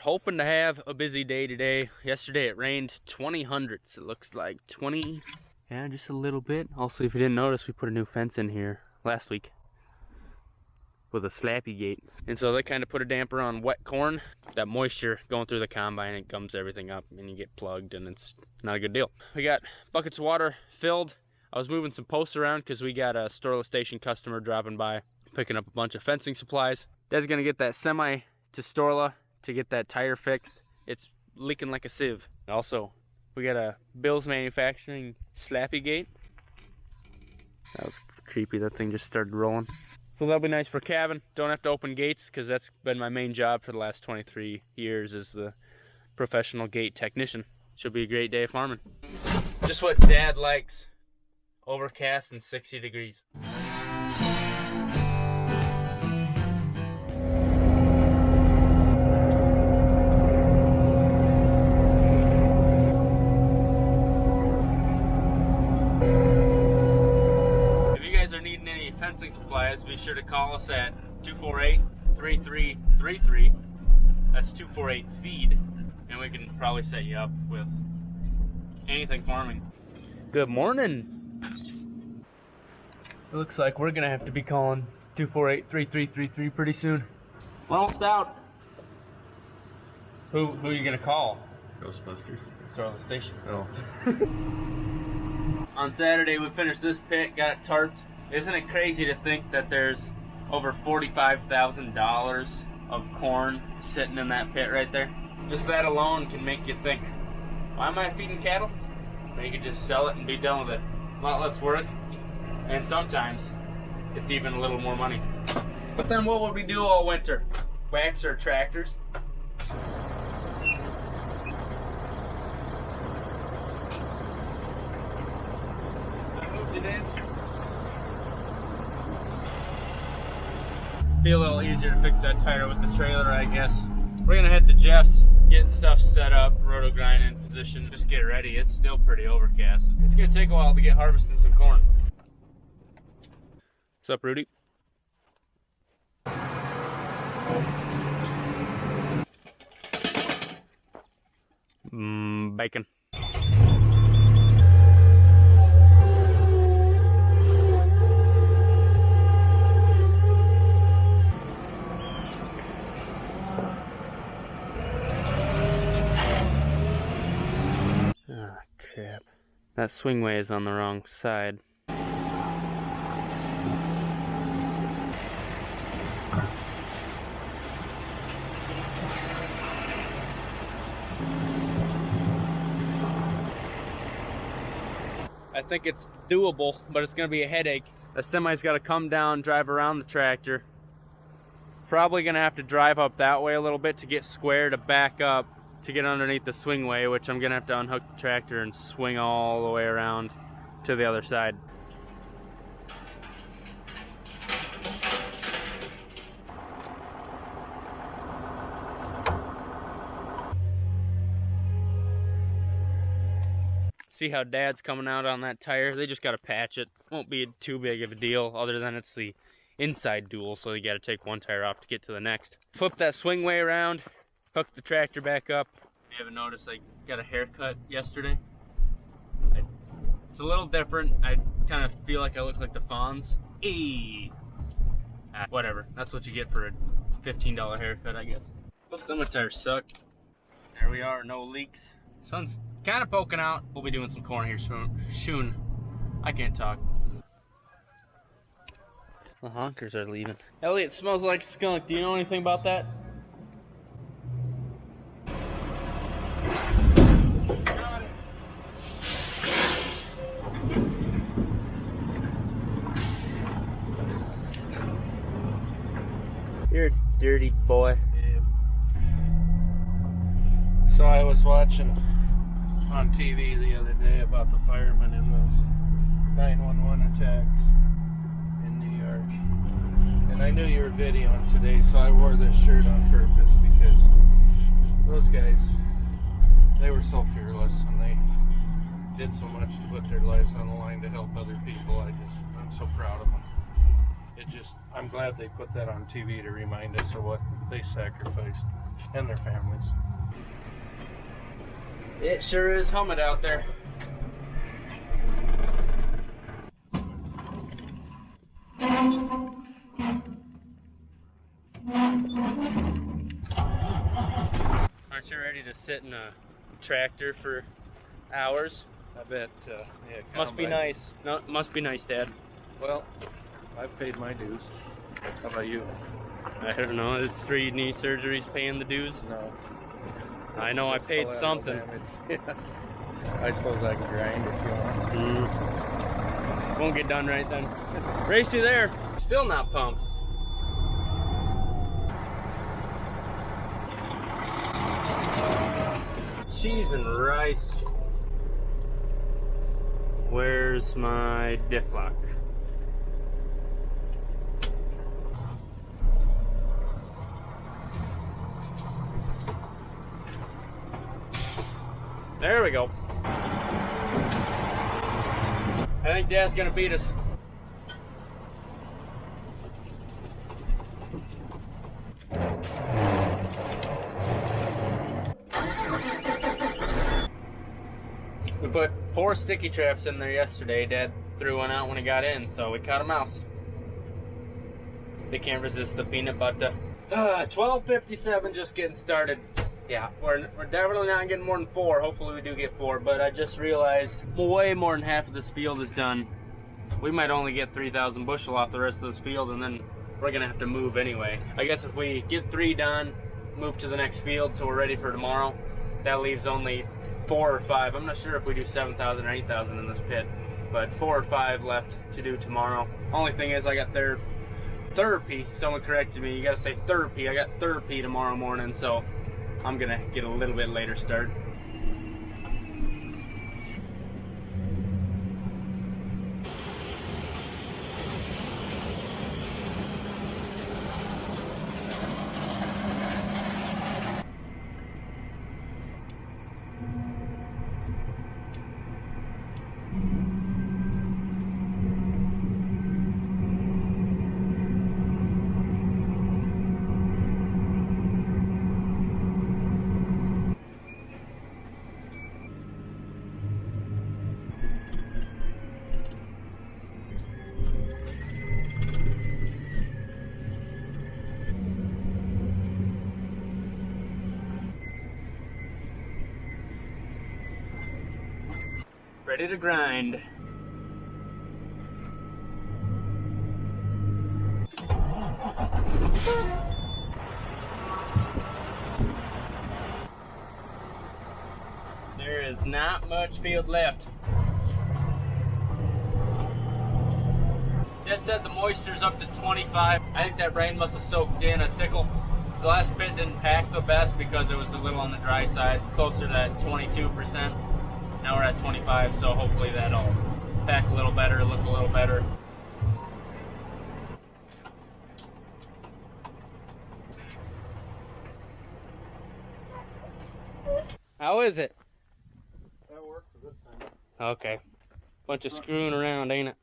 hoping to have a busy day today. Yesterday it rained 20 hundredths. It looks like 20, yeah, just a little bit. Also, if you didn't notice, we put a new fence in here last week with a slappy gate. And so that kind of put a damper on wet corn. That moisture going through the combine, it gums everything up and you get plugged and it's not a good deal. We got buckets of water filled. I was moving some posts around because we got a Storla Station customer dropping by, picking up a bunch of fencing supplies. Dad's gonna get that semi to Storla to get that tire fixed. It's leaking like a sieve. Also, we got a Bills Manufacturing slappy gate. That was creepy, that thing just started rolling. So that'll be nice for calving. Don't have to open gates because that's been my main job for the last 23 years as the professional gate technician. Should be a great day of farming. Just what Dad likes. Overcast and 60 degrees. Fencing supplies, be sure to call us at 248-3333. That's 248-FEED, and we can probably set you up with anything farming. Good morning. It looks like we're gonna have to be calling 248-3333 pretty soon. We're almost out. Who are you gonna call? Ghostbusters. Start the station. Oh. On Saturday we finished this pit, got it tarped. Isn't it crazy to think that there's over $45,000 of corn sitting in that pit right there? Just that alone can make you think, why am I feeding cattle? But you could just sell it and be done with it. A lot less work, and sometimes it's even a little more money. But then what would we do all winter? Wax our tractors? I moved it in. Be a little easier to fix that tire with the trailer, I guess. We're gonna head to Jeff's, get stuff set up, roto grind in position, just get ready. It's still pretty overcast. It's gonna take a while to get harvesting some corn. What's up, Rudy? Bacon. That swingway is on the wrong side. I think it's doable, but it's gonna be a headache. The semi's gotta come down, drive around the tractor. Probably gonna have to drive up that way a little bit to get square to back up to get underneath the swingway, which I'm gonna have to unhook the tractor and swing all the way around to the other side. See how Dad's coming out on that tire? They just gotta patch it. Won't be too big of a deal other than it's the inside dual, so you gotta take one tire off to get to the next. Flip that swingway around, hook the tractor back up. You haven't noticed I got a haircut yesterday? It's a little different. I kind of feel like I look like the Fonz. Whatever. That's what you get for a $15 haircut, I guess. Those summer tires suck. There we are, no leaks. Sun's kind of poking out. We'll be doing some corn here soon. I can't talk. The honkers are leaving. Elliot, smells like skunk. Do you know anything about that? You're a dirty boy. Yeah. So I was watching on TV the other day about the firemen in those 911 attacks in New York. And I knew you were videoing today, so I wore this shirt on purpose because those guys, they were so fearless and they did so much to put their lives on the line to help other people. I'm so proud of them. I'm glad they put that on TV to remind us of what they sacrificed. and their families. It sure is humid out there. Aren't you ready to sit in a tractor for hours? I bet. Yeah, Must be combine. nice. No, must be nice, Dad. Well, I've paid my dues. How about you? I don't know. Is 3 knee surgeries paying the dues? No. I know I Just paid collateral something. damage. Yeah. I suppose I can grind if you want. Won't get done right then. Race you there. Still not pumped. Cheese and rice. Where's my diff lock? There we go. I think Dad's gonna beat us. We put 4 sticky traps in there yesterday. Dad threw one out when he got in, so we caught a mouse. They can't resist the peanut butter. 12:57, just getting started. Yeah, we're definitely not getting more than 4. Hopefully we do get 4, but I just realized way more than half of this field is done. We might only get 3,000 bushel off the rest of this field, and then we're gonna have to move anyway. I guess if we get 3 done, move to the next field so we're ready for tomorrow, that leaves only 4 or 5. I'm not sure if we do 7,000 or 8,000 in this pit, but 4 or 5 left to do tomorrow. Only thing is I got therapy. Someone corrected me. You gotta say therapy. I got therapy tomorrow morning, so I'm gonna get a little bit later start. Ready to grind. There is not much field left. Dad said the moisture's up to 25. I think that rain must have soaked in a tickle. The last pit didn't pack the best because it was a little on the dry side, closer to that 22%. Now we're at 25, so hopefully that'll pack a little better, look a little better. How is it? That worked for this time. Okay. Bunch of screwing around, ain't it?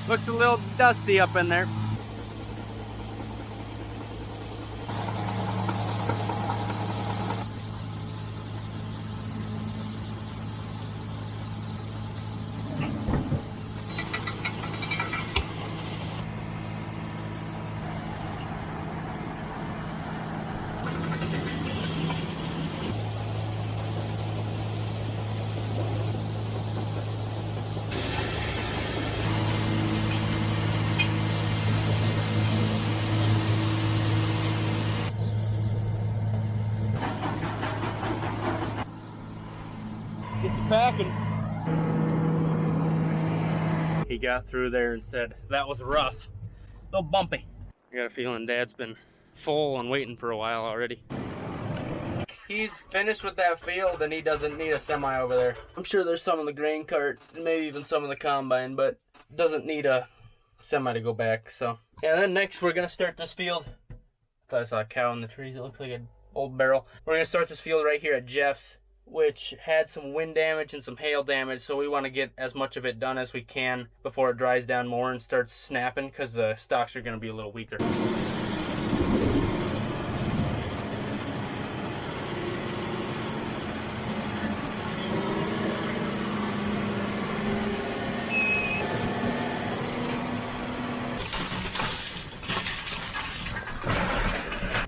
Looks a little dusty up in there. Get you packing. He got through there and said, that was rough. A little bumpy. I got a feeling Dad's been full and waiting for a while already. he's finished with that field and he doesn't need a semi over there. I'm sure there's some in the grain cart, maybe even some in the combine, but doesn't need a semi to go back. So yeah, then next we're gonna start this field. I thought I saw a cow in the trees. It looks like an old barrel. We're gonna start this field right here at Jeff's, which had some wind damage and some hail damage, so we want to get as much of it done as we can before it dries down more and starts snapping, because the stalks are going to be a little weaker.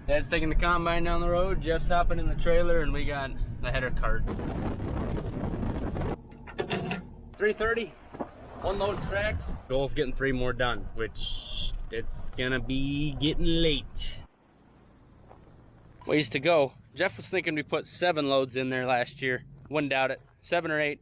Dad's taking the combine down the road, Jeff's hopping in the trailer, and we got the header cart. 3:30, one load cracked. Goal of getting 3 more done, which it's gonna be getting late. Ways to go. Jeff was thinking we put 7 loads in there last year. Wouldn't doubt it. 7 or 8.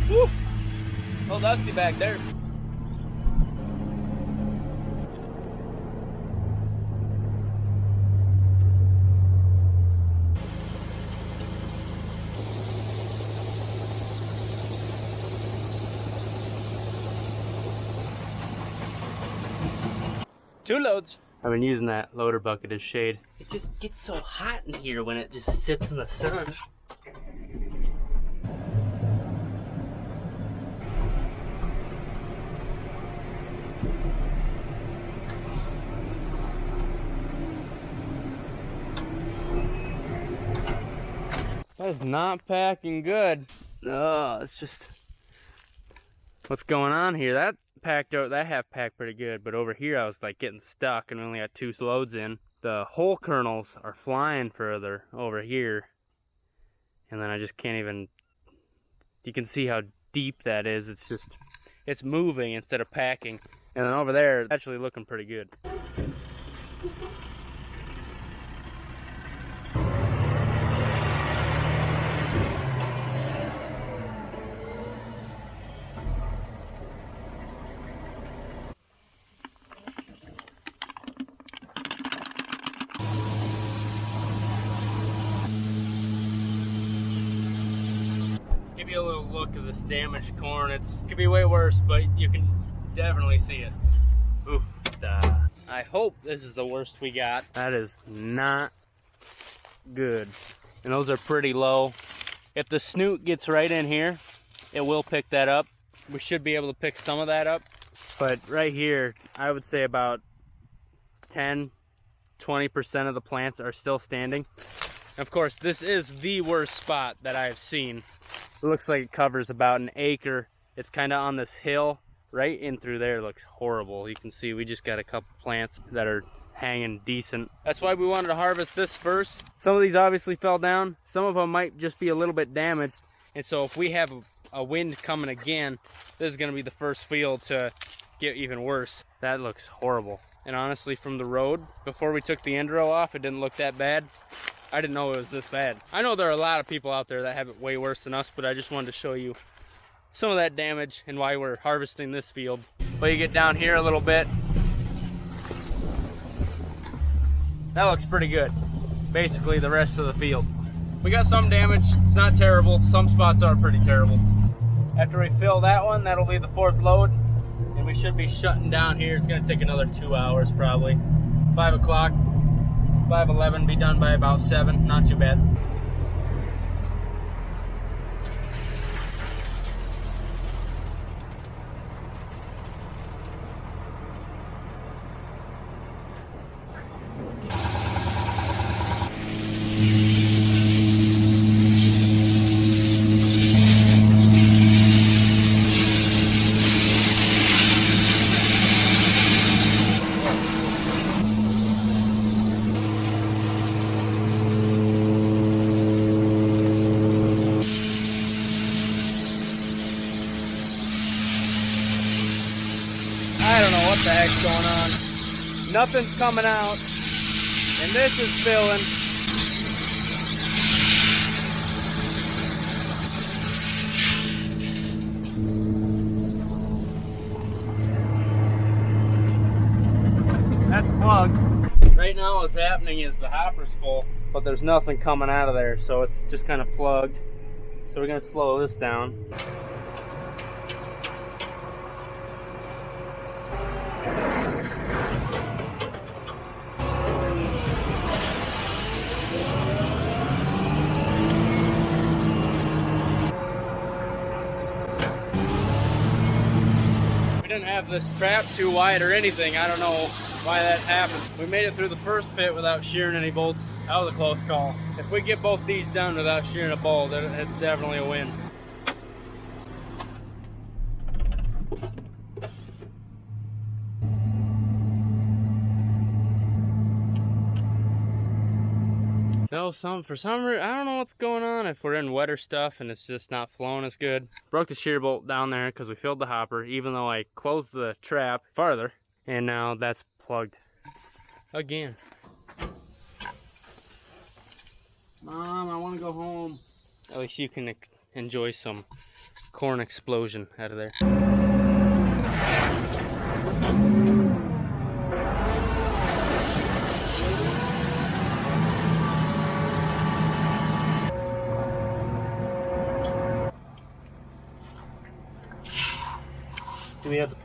Woo! Oh, dusty back there. Two loads. I've been using that loader bucket as shade. It just gets so hot in here when it just sits in the sun. That's not packing good. Oh, it's just what's going on here. That packed out, that half packed pretty good, but over here I was like getting stuck and we only got 2 loads in. The whole kernels are flying further over here, and then I just can't even, you can see how deep that is. It's just, it's moving instead of packing. And then over there, it's actually looking pretty good. Give you a little look of this damaged corn. It could be way worse, but you can definitely see it. Oof. I hope this is the worst we got. That is not good. And those are pretty low. If the snoot gets right in here, it will pick that up. We should be able to pick some of that up. But right here, I would say about 10–20% of the plants are still standing. Of course, this is the worst spot that I've seen. It looks like it covers about an acre. It's kind of on this hill. Right in through there looks horrible. You can see we just got a couple plants that are hanging decent. That's why we wanted to harvest this first. Some of these obviously fell down. Some of them might just be a little bit damaged. And so if we have a wind coming again, this is going to be the first field to get even worse. That looks horrible. And honestly, from the road, before we took the end row off, it didn't look that bad. I didn't know it was this bad. I know there are a lot of people out there that have it way worse than us, but I just wanted to show you some of that damage and why we're harvesting this field. But you get down here a little bit, that looks pretty good. Basically the rest of the field. We got some damage, it's not terrible. Some spots are pretty terrible. After we fill that one, that'll be the 4th load. And we should be shutting down here. It's gonna take another 2 hours probably. 5 o'clock, 5:11, be done by about 7, not too bad. the heck's going on. Nothing's coming out. And this is filling. That's plugged. Right now what's happening is the hopper's full, but there's nothing coming out of there, so it's just kind of plugged. So we're gonna slow this down. We didn't have this trap too wide or anything. I don't know why that happened. We made it through the first pit without shearing any bolts. That was a close call. If we get both these done without shearing a bolt, it's definitely a win. So for some reason, I don't know what's going on, if we're in wetter stuff and it's just not flowing as good. Broke the shear bolt down there because we filled the hopper, even though I closed the trap farther, and now that's plugged again. Mom, I want to go home. At least you can enjoy some corn explosion out of there. Do we have...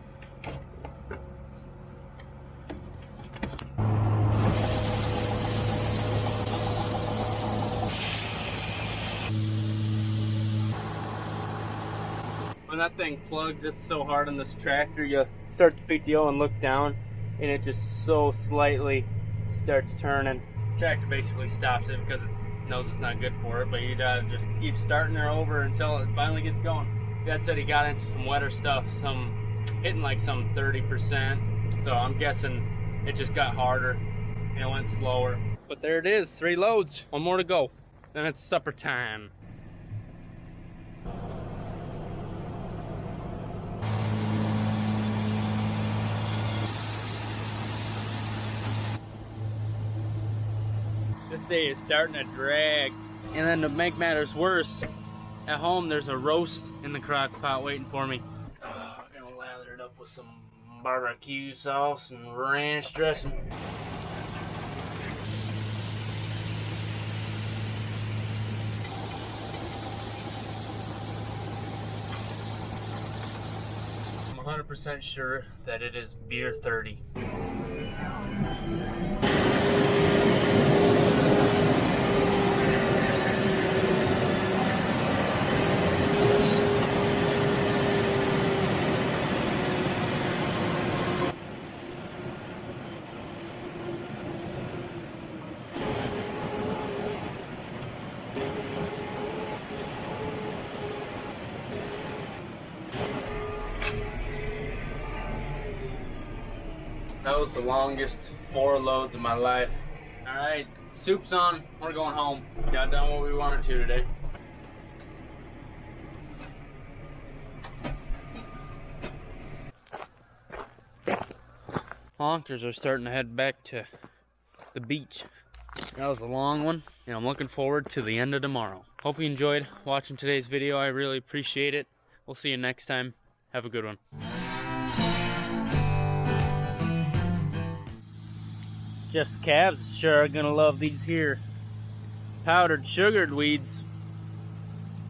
When that thing plugs, it's so hard on this tractor. You start the PTO and look down, and it just so slightly starts turning. The tractor basically stops it because it knows it's not good for it, but you gotta just keep starting her over until it finally gets going. Dad said he got into some wetter stuff, hitting like some 30%, so I'm guessing it just got harder and it went slower. But there it is, 3 loads, 1 more to go. Then it's supper time. This day is starting to drag. And then to make matters worse, at home there's a roast in the crock pot waiting for me. I'm gonna lather it up with some barbecue sauce and ranch dressing. I'm 100% sure that it is beer 30. That was the longest 4 loads of my life. Alright, soup's on. We're going home. Got done what we wanted to today. Honkers are starting to head back to the beach. That was a long one, and I'm looking forward to the end of tomorrow. Hope you enjoyed watching today's video. I really appreciate it. We'll see you next time. Have a good one. Jeff's calves sure are gonna love these here powdered sugared weeds.